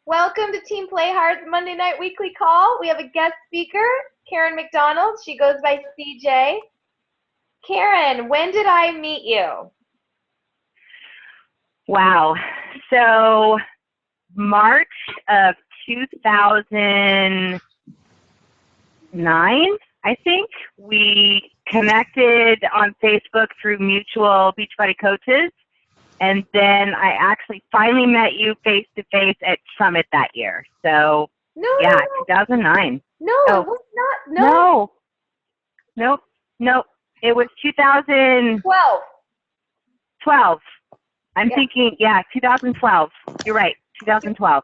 Welcome to Team Play Hard's Monday Night Weekly Call. We have a guest speaker, Karen McDonald. She goes by CJ. Karen, when did I meet you? Wow. So March of 2009, I think. We connected on Facebook through mutual Beachbody coaches. And then I actually finally met you face to face at Summit that year. So, No, 2009. No, Oh, it was not. Nope. It was 2012. 12. I'm thinking, 2012. You're right, 2012.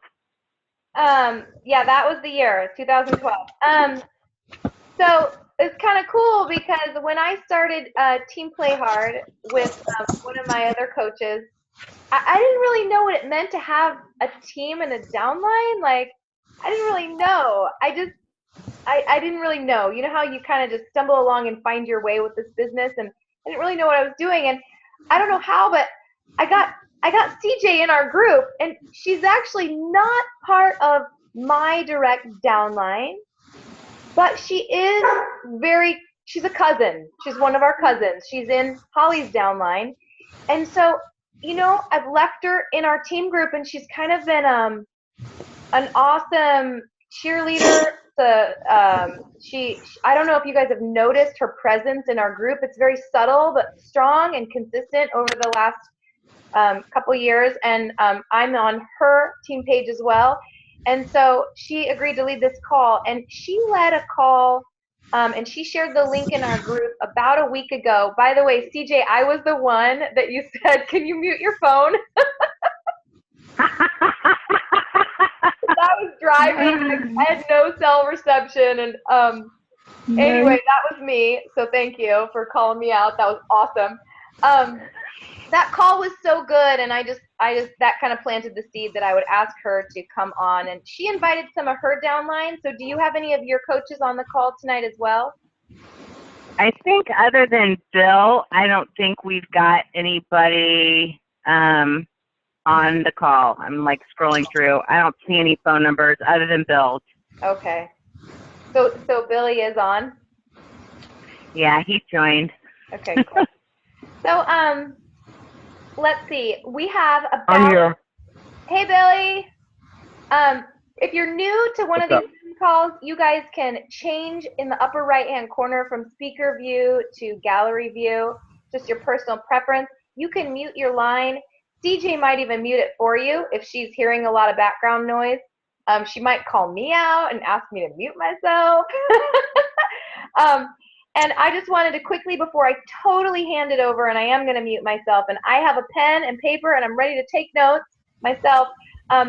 Yeah, that was the year, 2012. So it's kind of cool because when I started Team Play Hard with one of my other coaches, I didn't really know what it meant to have a team and a downline. Like, I didn't really know. I didn't really know. You know how you kind of just stumble along and find your way with this business, and I didn't really know what I was doing. And I don't know how, but I got CJ in our group, and she's actually not part of my direct downline, but she's a cousin. She's one of our cousins. She's in Holly's downline. And so, I've left her in our team group, and she's kind of been an awesome cheerleader. I don't know if you guys have noticed her presence in our group. It's very subtle but strong and consistent over the last couple years, and I'm on her team page as well. And so she agreed to lead this call, and she led a call, and she shared the link in our group about a week ago. By the way, CJ, I was the one that you said, can you mute your phone? I was driving, I had no cell reception, and anyway, that was me, so thank you for calling me out. That was awesome. That call was so good, and I just that kind of planted the seed that I would ask her to come on, and she invited some of her downline. So do you have any of your coaches on the call tonight as well? I think other than Bill, I don't think we've got anybody on the call. I'm like scrolling through. I don't see any phone numbers other than Bill's. Okay. So Billy is on? Yeah, he joined. Okay, cool. So let's see. We have about. I'm here. Hey, Billy. If you're new to one of these calls, you guys can change in the upper right-hand corner from speaker view to gallery view, just your personal preference. You can mute your line. CJ might even mute it for you if she's hearing a lot of background noise. She might call me out and ask me to mute myself. And I just wanted to quickly, before I totally hand it over, and I am going to mute myself, and I have a pen and paper, and I'm ready to take notes myself.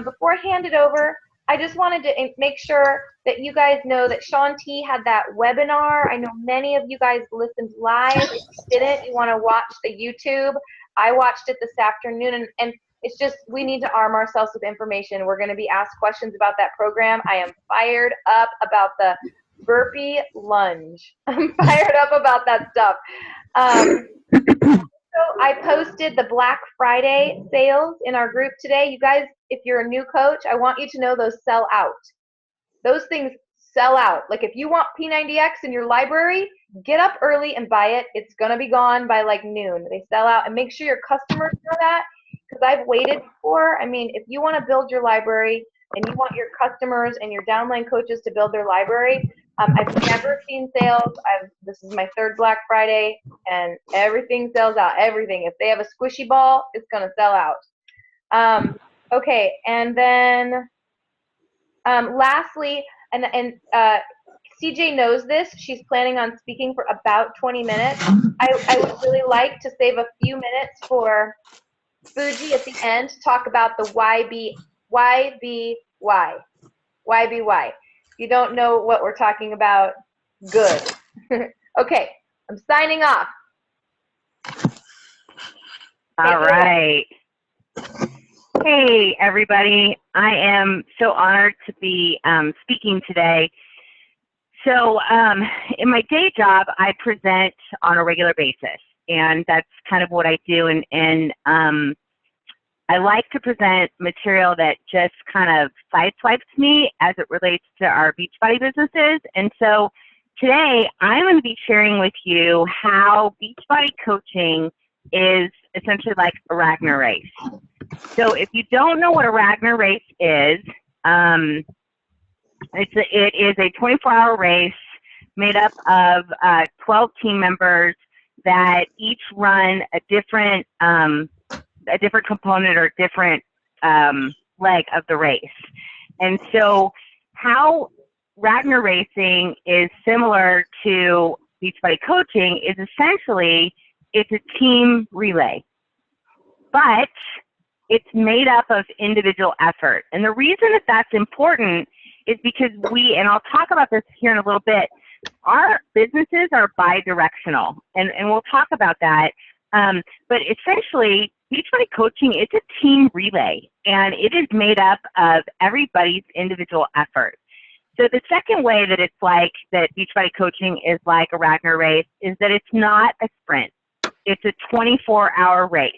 Before I hand it over, I just wanted to make sure that you guys know that Shaun T had that webinar. I know many of you guys listened live. If you didn't, you want to watch the YouTube. I watched it this afternoon, and it's just, we need to arm ourselves with information. We're going to be asked questions about that program. I am fired up about the burpee lunge. I'm fired up about that stuff. So I posted the Black Friday sales in our group today. You guys, if you're a new coach, I want you to know those sell out. Those things sell out. Like if you want P90X in your library, get up early and buy it. It's going to be gone by like noon. They sell out. And make sure your customers know that, because I've waited before. I mean, if you want to build your library and you want your customers and your downline coaches to build their library, I've never seen sales. This is my third Black Friday, and everything sells out. Everything. If they have a squishy ball, it's going to sell out. Okay, and then lastly, and CJ knows this. She's planning on speaking for about 20 minutes. I would really like to save a few minutes for Fuji at the end to talk about the YBY. If you don't know what we're talking about, good. Okay, I'm signing off. All right. Hey, everybody. I am so honored to be speaking today. So in my day job, I present on a regular basis, and that's kind of what I do. And I like to present material that just kind of sideswipes me as it relates to our Beachbody businesses. And so today I'm going to be sharing with you how Beachbody coaching is essentially like a Ragnar Race. So if you don't know what a Ragnar Race is, it is a 24-hour race made up of 12 team members that each run a different component or different leg of the race. And so how Ragnar Racing is similar to Beachbody coaching is essentially it's a team relay, but it's made up of individual effort. And the reason that that's important is because and I'll talk about this here in a little bit, our businesses are bi-directional, and we'll talk about that. But essentially, Beachbody coaching is a team relay, and it is made up of everybody's individual effort. So the second way that it's like that Beachbody coaching is like a Ragnar Race is that it's not a sprint. It's a 24-hour race.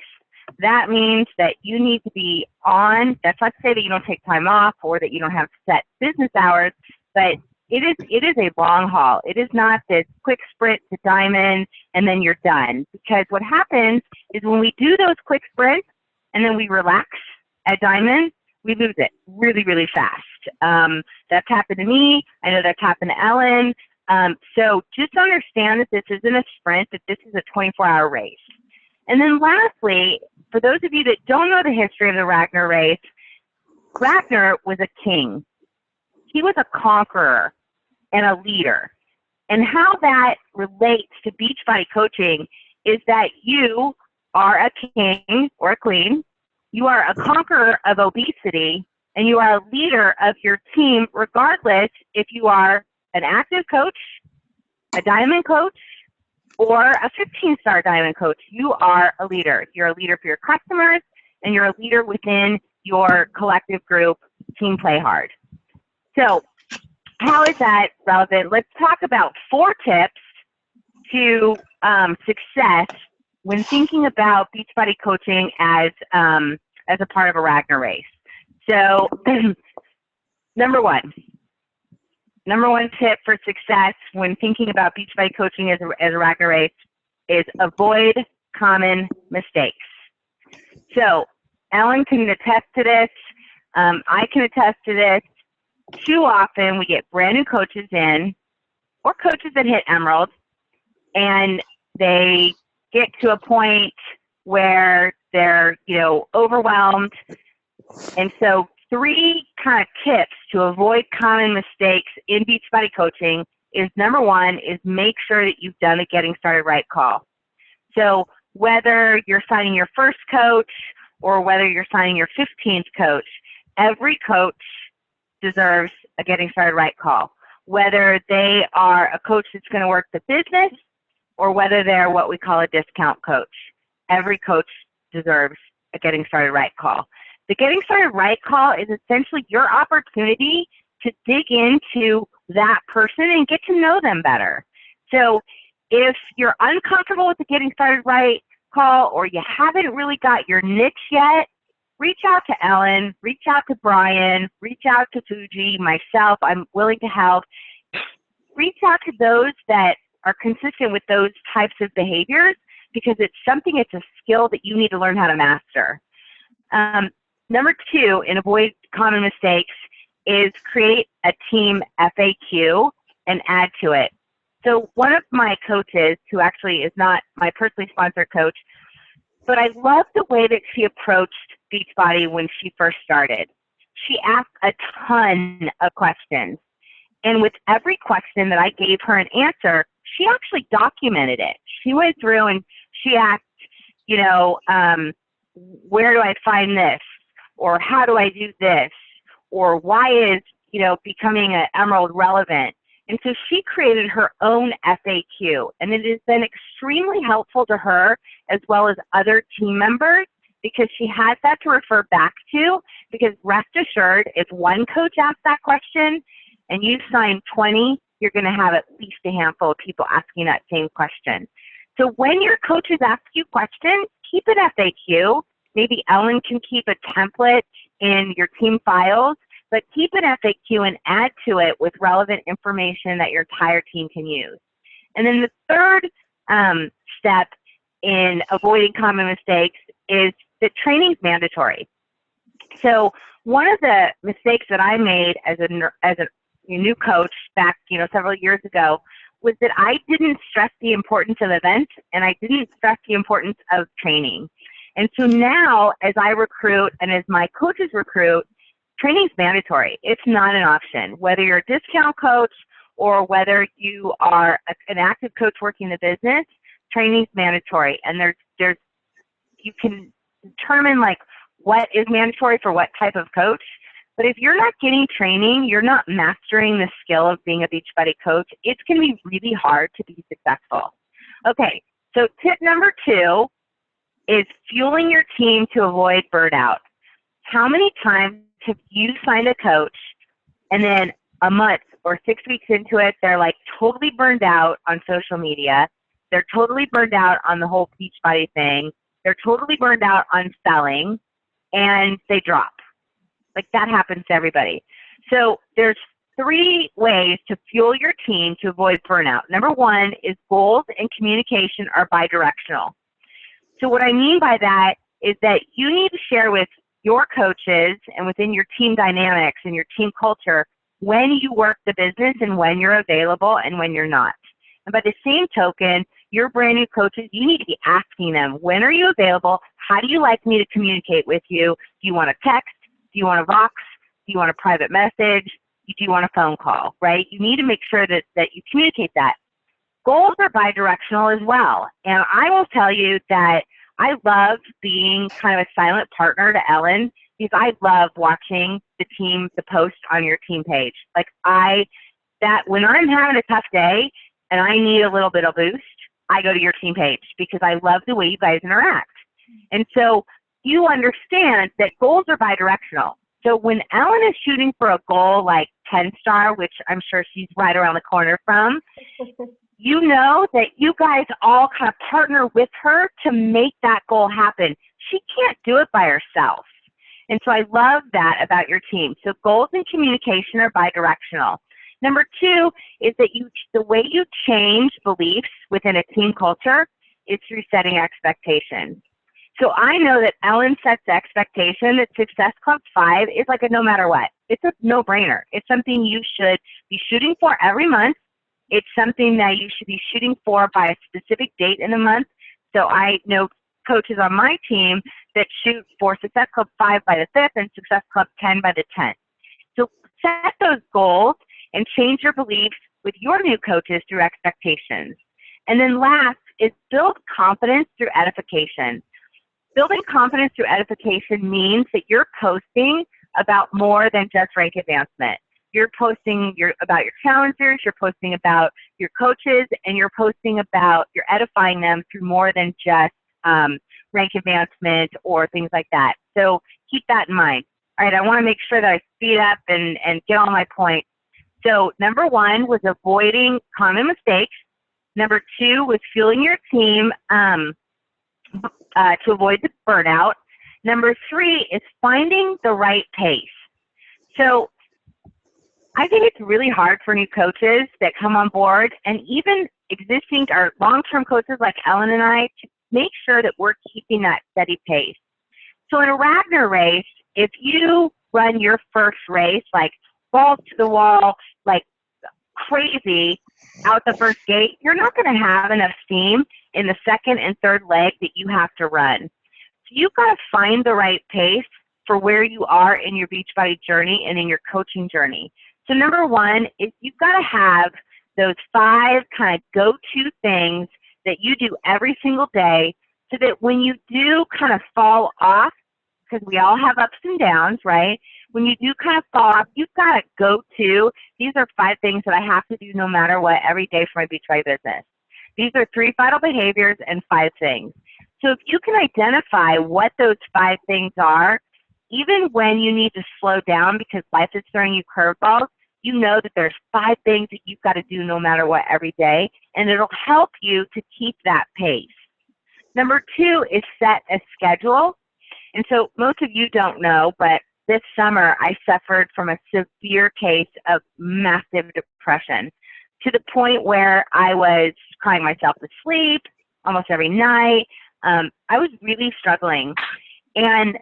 That means that you need to be on. That's not to say that you don't take time off or that you don't have set business hours, but it is a long haul. It is not this quick sprint to Diamond and then you're done. Because what happens is when we do those quick sprints and then we relax at Diamond, we lose it really, really fast. That's happened to me. I know that's happened to Ellen. So just understand that this isn't a sprint, that this is a 24-hour race. And then lastly, for those of you that don't know the history of the Ragnar Race, Ragnar was a king. He was a conqueror and a leader. And how that relates to Beachbody coaching is that you are a king or a queen, you are a conqueror of obesity, and you are a leader of your team regardless if you are an active coach, a diamond coach, or a 15-star diamond coach. You are a leader. You're a leader for your customers, and you're a leader within your collective group, Team Play Hard. So how is that relevant? Let's talk about 4 tips to success when thinking about Beachbody coaching as a part of a Ragnar Race. So number one tip for success when thinking about Beachbody coaching as a Ragnar Race is avoid common mistakes. So Ellen can attest to this. I can attest to this. Too often we get brand new coaches in, or coaches that hit Emerald, and they get to a point where they're, overwhelmed. And so 3 kind of tips to avoid common mistakes in Beachbody coaching is number 1 is make sure that you've done a getting started right call. So whether you're signing your first coach or whether you're signing your 15th coach, every coach deserves a getting started right call. Whether they are a coach that's going to work the business or whether they're what we call a discount coach, every coach deserves a getting started right call. The getting started right call is essentially your opportunity to dig into that person and get to know them better. So if you're uncomfortable with the getting started right call or you haven't really got your niche yet, reach out to Ellen, reach out to Brian, reach out to Fuji, myself. I'm willing to help. Reach out to those that are consistent with those types of behaviors because it's a skill that you need to learn how to master. Number 2, and avoid common mistakes, is create a team FAQ and add to it. So one of my coaches, who actually is not my personally sponsored coach, but I love the way that she approached Beachbody when she first started. She asked a ton of questions. And with every question that I gave her an answer, she actually documented it. She went through and she asked, where do I find this? Or how do I do this? Or why is, becoming an Emerald relevant? And so she created her own FAQ. And it has been extremely helpful to her as well as other team members because she has that to refer back to, because rest assured, if one coach asks that question and you sign 20, you're going to have at least a handful of people asking that same question. So when your coaches ask you questions, keep an FAQ maybe Ellen can keep a template in your team files, but keep an FAQ and add to it with relevant information that your entire team can use. And then the third step in avoiding common mistakes is that training is mandatory. So one of the mistakes that I made as a new coach back, several years ago was that I didn't stress the importance of events and I didn't stress the importance of training. And so now as I recruit and as my coaches recruit, training is mandatory. It's not an option. Whether you're a discount coach or whether you are an active coach working the business, training is mandatory. And there's you can determine like what is mandatory for what type of coach. But if you're not getting training, you're not mastering the skill of being a Beachbody coach, it's going to be really hard to be successful. Okay, so tip number 2 is fueling your team to avoid burnout. How many times have you signed a coach and then a month or 6 weeks into it, they're like totally burned out on social media, they're totally burned out on the whole Beachbody thing, they're totally burned out on selling, and they drop? Like that happens to everybody. So there's 3 ways to fuel your team to avoid burnout. Number 1 is goals and communication are bidirectional. So what I mean by that is that you need to share with your coaches and within your team dynamics and your team culture when you work the business and when you're available and when you're not. And by the same token, your brand new coaches, you need to be asking them, when are you available? How do you like me to communicate with you? Do you want a text? Do you want a Vox? Do you want a private message? Do you want a phone call, right? You need to make sure that you communicate that. Goals are bidirectional as well. And I will tell you that I love being kind of a silent partner to Ellen because I love watching the post on your team page. Like when I'm having a tough day and I need a little bit of boost, I go to your team page because I love the way you guys interact. And so you understand that goals are bidirectional. So when Ellen is shooting for a goal like 10-star, which I'm sure she's right around the corner from, you know that you guys all kind of partner with her to make that goal happen. She can't do it by herself. And so I love that about your team. So goals and communication are bidirectional. Number 2 is that the way you change beliefs within a team culture is through setting expectations. So I know that Ellen sets the expectation that Success Club 5 is like a no matter what. It's a no-brainer. It's something you should be shooting for every month. It's something that you should be shooting for by a specific date in the month. So I know coaches on my team that shoot for Success Club 5 by the 5th and Success Club 10 by the 10th. So set those goals and change your beliefs with your new coaches through expectations. And then last is build confidence through edification. Building confidence through edification means that you're posting about more than just rank advancement. You're posting about your challengers, you're posting about your coaches, and you're edifying them through more than just rank advancement or things like that. So keep that in mind. All right, I want to make sure that I speed up and get all my points. So number 1 was avoiding common mistakes. Number 2 was fueling your team to avoid the burnout. Number 3 is finding the right pace. So I think it's really hard for new coaches that come on board and even existing or long-term coaches like Ellen and I to make sure that we're keeping that steady pace. So in a Ragnar race, if you run your first race like balls to the wall, like crazy out the first gate, you're not going to have enough steam in the second and third leg that you have to run. So you've got to find the right pace for where you are in your Beachbody journey and in your coaching journey. So number 1 is you've got to have those 5 kind of go-to things that you do every single day so that when you do kind of fall off, because we all have ups and downs, right? When you do kind of fall off, you've got to go to, these are 5 things that I have to do no matter what every day for my Beachbody business. These are 3 vital behaviors and 5 things. So if you can identify what those 5 things are, even when you need to slow down because life is throwing you curveballs, you know that there's 5 things that you've got to do no matter what every day, and it'll help you to keep that pace. Number 2 is set a schedule. And so most of you don't know, but this summer I suffered from a severe case of massive depression to the point where I was crying myself to sleep almost every night. I was really struggling. And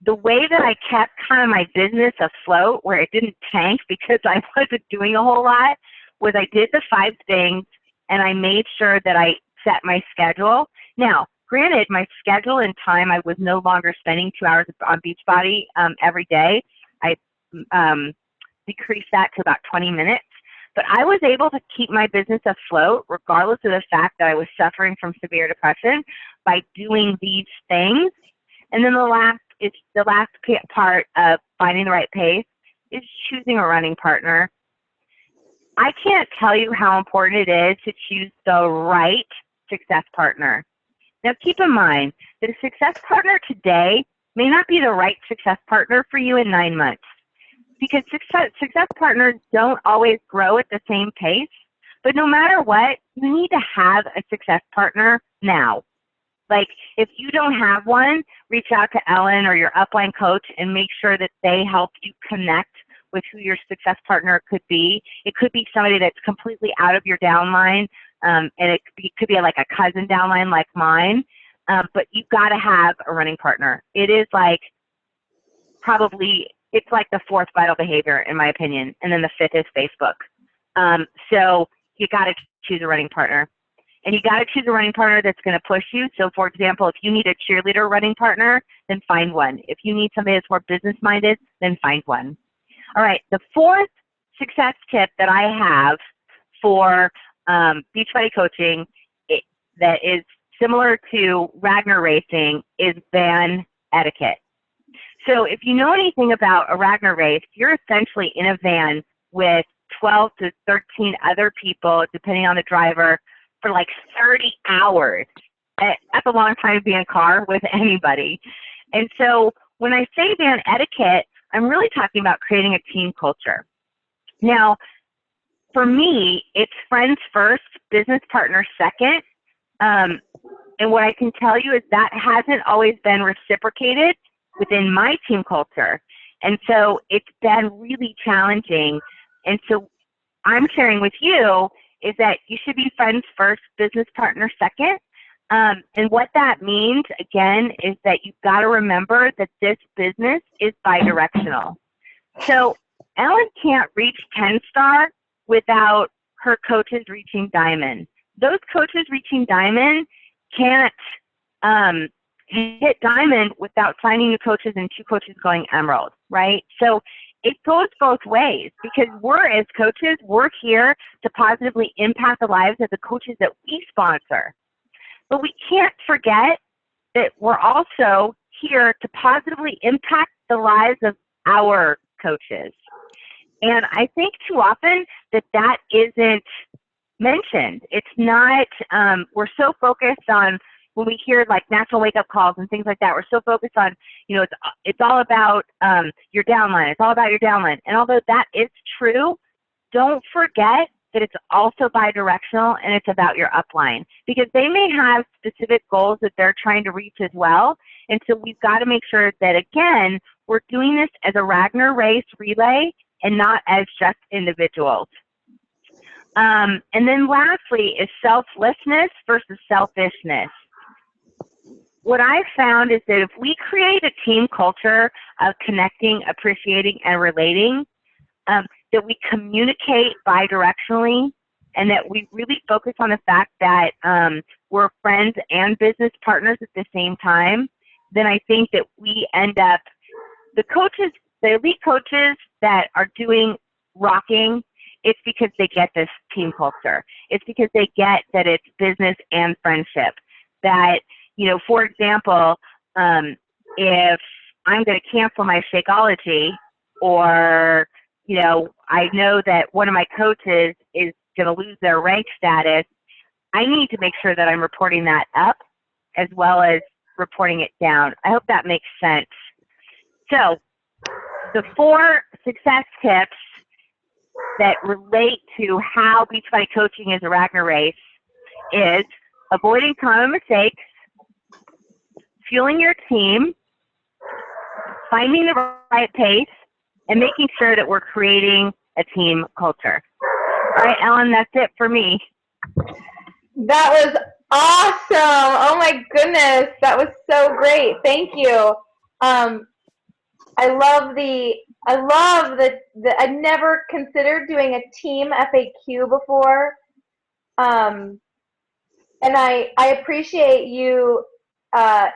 the way that I kept kind of my business afloat where it didn't tank because I wasn't doing a whole lot was I did the 5 things and I made sure that I set my schedule. Now, granted, my schedule and time, I was no longer spending 2 hours on Beachbody every day. I decreased that to about 20 minutes. But I was able to keep my business afloat regardless of the fact that I was suffering from severe depression by doing these things. And then the last part of finding the right pace is choosing a running partner. I can't tell you how important it is to choose the right success partner. Now, keep in mind that a success partner today may not be the right success partner for you in 9 months, because success partners don't always grow at the same pace. But no matter what, you need to have a success partner now. Like, if you don't have one, reach out to Ellen or your upline coach and make sure that they help you connect with who your success partner could be. It could be somebody that's completely out of your downline, and it could be like a cousin downline like mine. But you've got to have a running partner. It is like it's like the 4th vital behavior, in my opinion, and then the 5th is Facebook. So you got to choose a running partner. And you got to choose a running partner that's going to push you. So, for example, if you need a cheerleader running partner, then find one. If you need somebody that's more business-minded, then find one. All right, the 4th success tip that I have for Beachbody coaching that is similar to Ragnar Racing is van etiquette. So if you know anything about a Ragnar race, you're essentially in a van with 12 to 13 other people, depending on the driver, for like 30 hours. That's a long time to be in a car with anybody. And so when I say van etiquette, I'm really talking about creating a team culture. Now, for me, it's friends first, business partner second. And what I can tell you is that hasn't always been reciprocated within my team culture. And so it's been really challenging. And so I'm sharing with you is that you should be friends first, business partner second. And what that means, again, is that you've got to remember that this business is bidirectional. So Ellen can't reach 10-star without her coaches reaching diamond. Those coaches reaching diamond can't hit diamond without signing new coaches and 2 coaches going emerald, right? So it goes both ways, because we're, as coaches, we're here to positively impact the lives of the coaches that we sponsor. But we can't forget that we're also here to positively impact the lives of our coaches. And I think too often that isn't mentioned. It's not, we're so focused on, when we hear like national wake-up calls and things like that, we're so focused on, it's all about your downline. It's all about your downline. And although that is true, don't forget that it's also bidirectional and it's about your upline, because they may have specific goals that they're trying to reach as well. And so we've got to make sure that, again, we're doing this as a Ragnar Race relay and not as just individuals. And then lastly is selflessness versus selfishness. What I've found is that if we create a team culture of connecting, appreciating, and relating, that we communicate bidirectionally, and that we really focus on the fact that we're friends and business partners at the same time, then I think that we end up, the elite coaches that are doing rocking, it's because they get this team culture. It's because they get that it's business and friendship. That, for example, if I'm going to cancel my Shakeology, or, I know that one of my coaches is going to lose their rank status, I need to make sure that I'm reporting that up as well as reporting it down. I hope that makes sense. So the 4 success tips that relate to how Beachbody coaching is a Ragnar race is avoiding common mistakes, fueling your team, finding the right pace and making sure that we're creating a team culture. All right, Ellen, that's it for me. That was awesome. Oh my goodness. That was so great. Thank you. I never considered doing a team FAQ before. And I appreciate you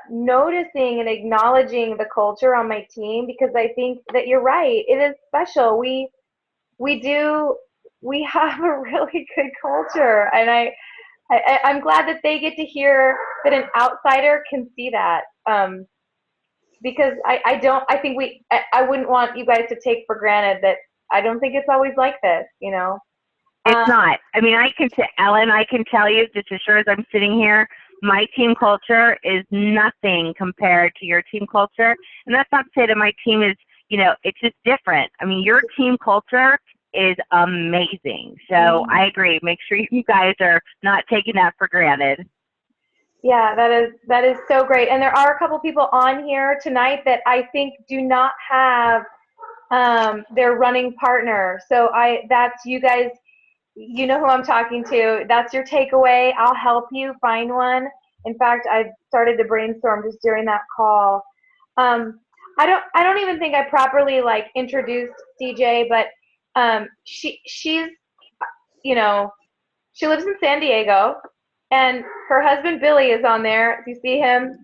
noticing and acknowledging the culture on my team, because I think that you're right. It is special. We have a really good culture, and I'm glad that they get to hear that an outsider can see that. Because I wouldn't want you guys to take for granted that I don't think it's always like this, you know. It's not. I mean, Ellen, I can tell you, just as sure as I'm sitting here, my team culture is nothing compared to your team culture. And that's not to say that my team is, you know, it's just different. I mean, your team culture is amazing. So I agree. Make sure you guys are not taking that for granted. Yeah, that is so great. And there are a couple people on here tonight that I think do not have their running partner. So that's you guys. You know who I'm talking to. That's your takeaway. I'll help you find one. In fact, I've started to brainstorm just during that call. I don't even think I properly like introduced CJ, but she's, you know, she lives in San Diego, and her husband Billy is on there. Do you see him?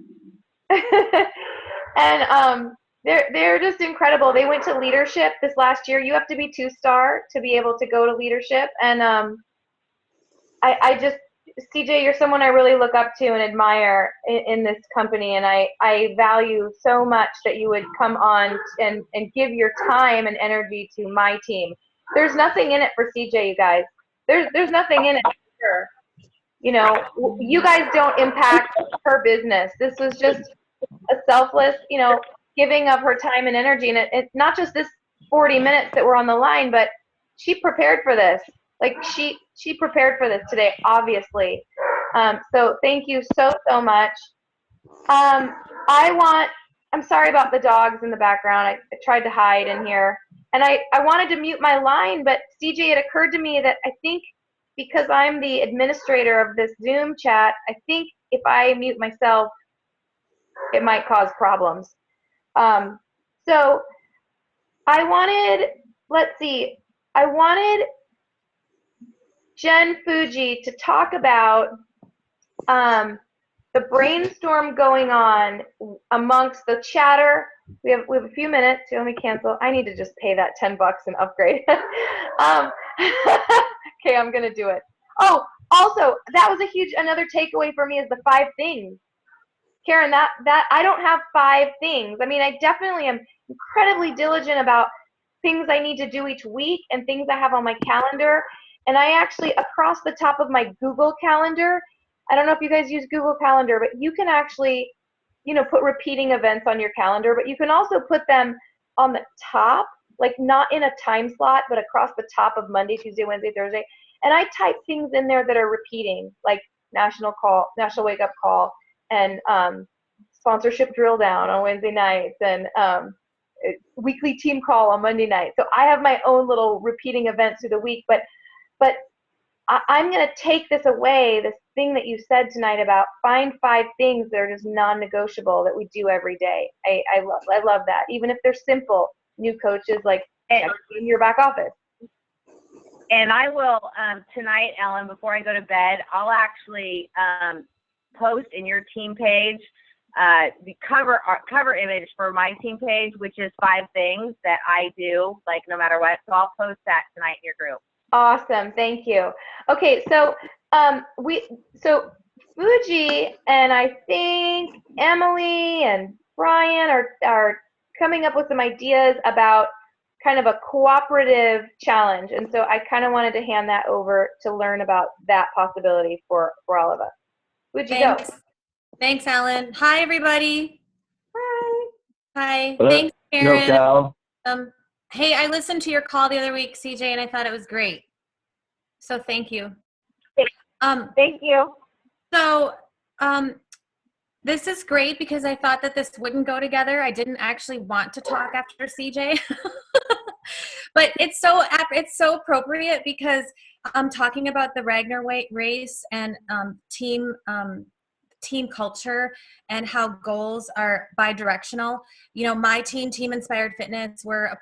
And they're just incredible. They went to leadership this last year. You have to be 2-star to be able to go to leadership. And I just, CJ, you're someone I really look up to and admire in this company. And I value so much that you would come on and give your time and energy to my team. There's nothing in it for CJ, you guys. There's nothing in it for her. You know, you guys don't impact her business. This was just a selfless, you know, giving of her time and energy. And it's not just this 40 minutes that were on the line, but she prepared for this. Like she prepared for this today, obviously. So thank you so much. I'm sorry about the dogs in the background. I tried to hide in here. And I wanted to mute my line, but CJ, it occurred to me that I think because I'm the administrator of this Zoom chat, I think if I mute myself, it might cause problems. So I wanted Jen Fuji to talk about the brainstorm going on amongst the chatter. We have a few minutes. Let me cancel. I need to just pay that $10 and upgrade. Okay, I'm gonna do it. Oh, also, that was another takeaway for me is the 5 things. Karen, that I don't have 5 things. I mean, I definitely am incredibly diligent about things I need to do each week and things I have on my calendar. And I actually, across the top of my Google Calendar, I don't know if you guys use Google Calendar, but you can actually, you know, put repeating events on your calendar, but you can also put them on the top, like not in a time slot, but across the top of Monday, Tuesday, Wednesday, Thursday. And I type things in there that are repeating, like National Wake Up Call, and sponsorship drill down on Wednesday nights, and weekly team call on Monday night. So I have my own little repeating events through the week, but I'm going to take this away, this thing that you said tonight about find 5 things that are just non-negotiable that we do every day. I love that. Even if they're simple, new coaches, like in your back office. And I will, tonight, Ellen, before I go to bed, I'll actually post in your team page the cover image for my team page, which is 5 things that I do, like no matter what. So I'll post that tonight in your group. Awesome, thank you. Okay, so Fuji and I think Emily and Brian are coming up with some ideas about kind of a cooperative challenge, and so I kind of wanted to hand that over to learn about that possibility for all of us. Fuji, go. Thanks, Alan. Hi, everybody. Hi. Hello. Thanks, Karen. No, Hey, I listened to your call the other week, CJ, and I thought it was great. So thank you. Thank you. So This is great because I thought that this wouldn't go together. I didn't actually want to talk after CJ. But it's so appropriate because I'm talking about the Ragnar race and team culture and how goals are bi-directional. You know, my team Inspired Fitness, we're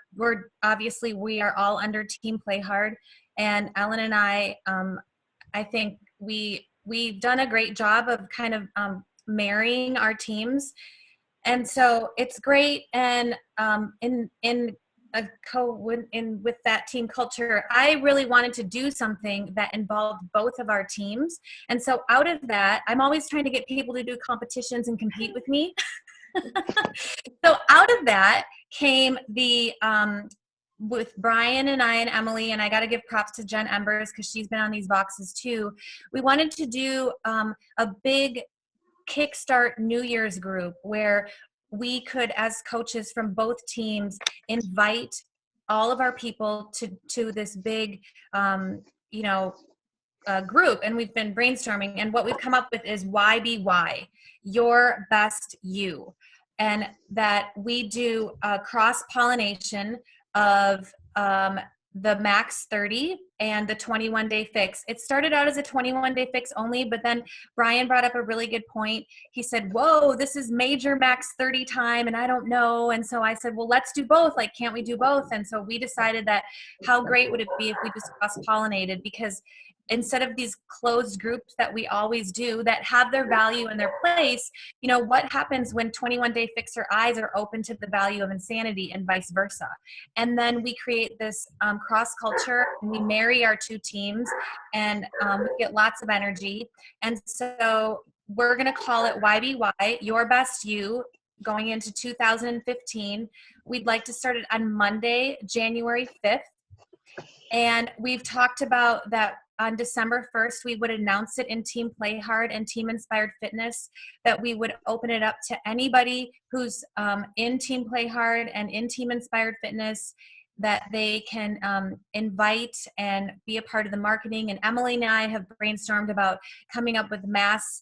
obviously we are all under Team Play Hard, and Ellen and I think we've done a great job of kind of marrying our teams, and so it's great. And with that team culture, I really wanted to do something that involved both of our teams. And so out of that, I'm always trying to get people to do competitions and compete with me. So out of that came the with Brian and I and Emily, and I got to give props to Jen Embers because she's been on these boxes too. We wanted to do a big kickstart New Year's group where we could, as coaches from both teams, invite all of our people to this big, group. And we've been brainstorming, and what we've come up with is YBY, your best you. And that we do a cross-pollination of the max 30 and the 21-day fix. It started out as a 21-day fix only, but then Brian brought up a really good point. He said, whoa, this is major max 30 time, and I don't know. And so I said, well, let's do both. Like, can't we do both? And so we decided that how great would it be if we just cross-pollinated, because instead of these closed groups that we always do that have their value and their place, you know, what happens when 21-day fixer eyes are open to the value of insanity and vice versa? And then we create this cross culture, and we marry our two teams, and we get lots of energy. And so we're going to call it YBY, your best you, going into 2015. We'd like to start it on Monday, January 5th. And we've talked about that on December 1st, we would announce it in Team Play Hard and Team Inspired Fitness, that we would open it up to anybody who's in Team Play Hard and in Team Inspired Fitness, that they can invite and be a part of the marketing. And Emily and I have brainstormed about coming up with mass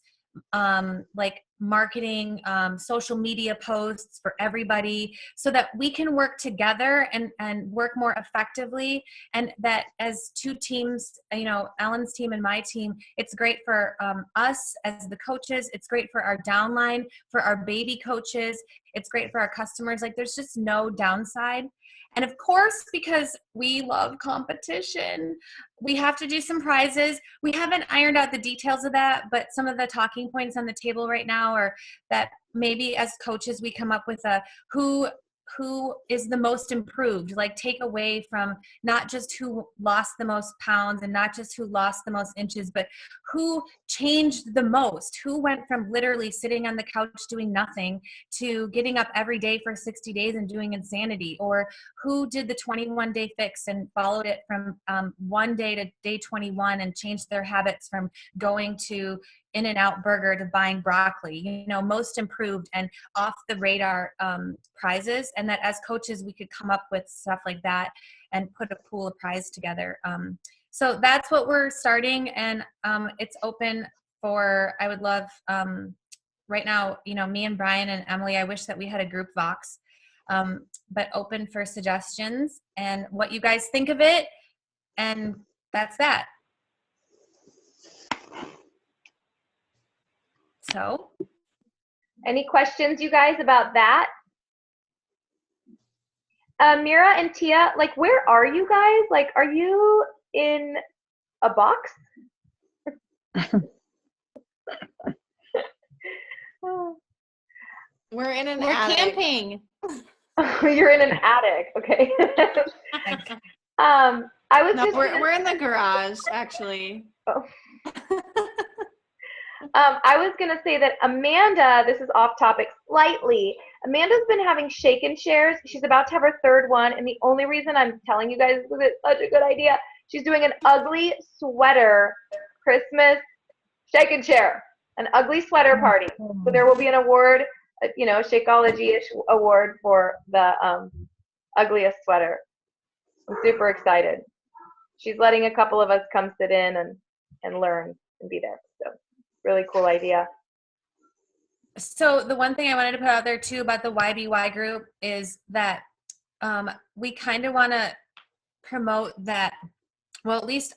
like marketing, social media posts for everybody, so that we can work together and work more effectively. And that as two teams, you know, Ellen's team and my team, it's great for us as the coaches. It's great for our downline, for our baby coaches. It's great for our customers. Like, there's just no downside. And of course, because we love competition, we have to do some prizes. We haven't ironed out the details of that, but some of the talking points on the table right now are that maybe as coaches, we come up with a who is the most improved, like take away from not just who lost the most pounds and not just who lost the most inches, but who changed the most, who went from literally sitting on the couch doing nothing to getting up every day for 60 days and doing insanity, or who did the 21-day fix and followed it from 1 day to day 21 and changed their habits from going to In-N-Out Burger to buying broccoli, you know, most improved and off the radar prizes. And that as coaches, we could come up with stuff like that and put a pool of prize together. So that's what we're starting. And it's open for, I would love, right now, you know, me and Brian and Emily, I wish that we had a group Vox, but open for suggestions and what you guys think of it. And that's that. So, any questions, you guys, about that? Mira and Tia, like, where are you guys? Like, are you in a box? We're in an we're attic. camping. You're in an attic, okay. I was No, just we're in the garage, actually. Oh. I was going to say that Amanda, this is off topic slightly, Amanda's been having shake and shares. She's about to have her third one, and the only reason I'm telling you guys is because it's such a good idea. She's doing an ugly sweater Christmas shake and share, an ugly sweater party. So there will be an award, you know, Shakeology-ish award for the ugliest sweater. I'm super excited. She's letting a couple of us come sit in and learn and be there. So really cool idea. So the one thing I wanted to put out there too about the YBY group is that we kind of want to promote that, well, at least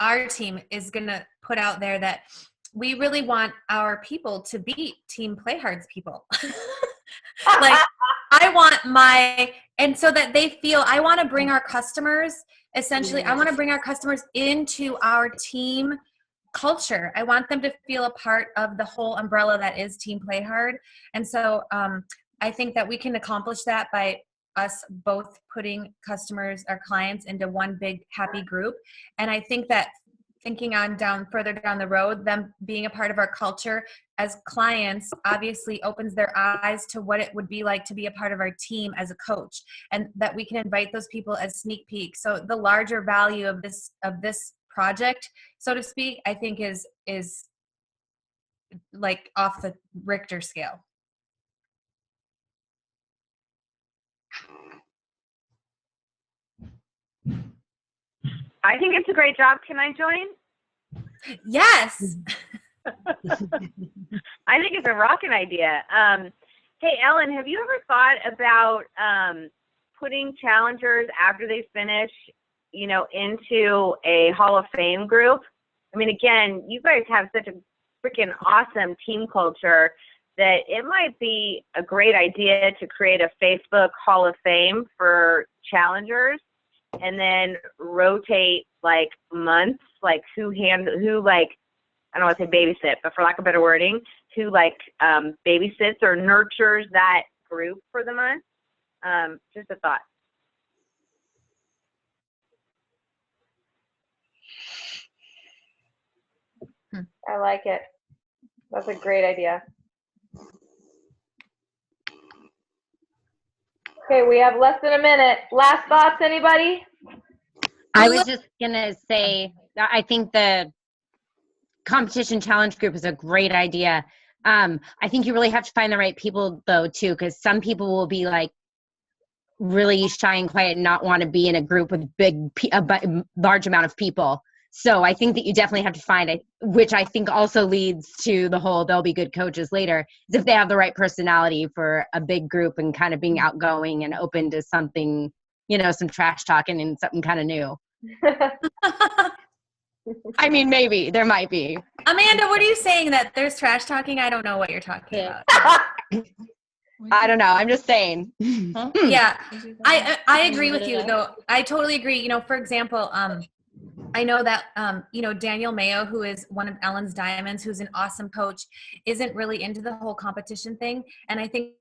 our team is going to put out there that we really want our people to beat Team Play Hard's people. Like, I want and so that they feel, I want to bring our customers, essentially, I want to bring our customers into our team culture. I want them to feel a part of the whole umbrella that is Team Play Hard. And so I think that we can accomplish that by us both putting customers, our clients, into one big happy group. And I think that thinking on further down the road, them being a part of our culture as clients obviously opens their eyes to what it would be like to be a part of our team as a coach, and that we can invite those people as sneak peeks. So the larger value of this project, so to speak, I think is like off the Richter scale. I think it's a great job. Can I join? Yes. I think it's a rocking idea. Hey, Ellen, have you ever thought about putting challengers after they finish, into a Hall of Fame group? I mean, again, you guys have such a freaking awesome team culture that it might be a great idea to create a Facebook Hall of Fame for challengers, and then rotate like months, like who like, I don't want to say babysit, but for lack of better wording, who like babysits or nurtures that group for the month. Just a thought. I like it. That's a great idea. Okay, we have less than a minute. Last thoughts, anybody? I was just going to say, I think the competition challenge group is a great idea. I think you really have to find the right people though too, because some people will be like really shy and quiet and not want to be in a group with a large amount of people. So I think that you definitely have to find it, which I think also leads to the whole they'll be good coaches later, is if they have the right personality for a big group and kind of being outgoing and open to something, some trash talking and something kind of new. I mean, maybe there might be. Amanda, what are you saying, that there's trash talking? I don't know what you're talking about. I don't know. I'm just saying. Yeah, I agree with you though. I totally agree. For example, I know that, Daniel Mayo, who is one of Ellen's Diamonds, who's an awesome coach, isn't really into the whole competition thing. And I think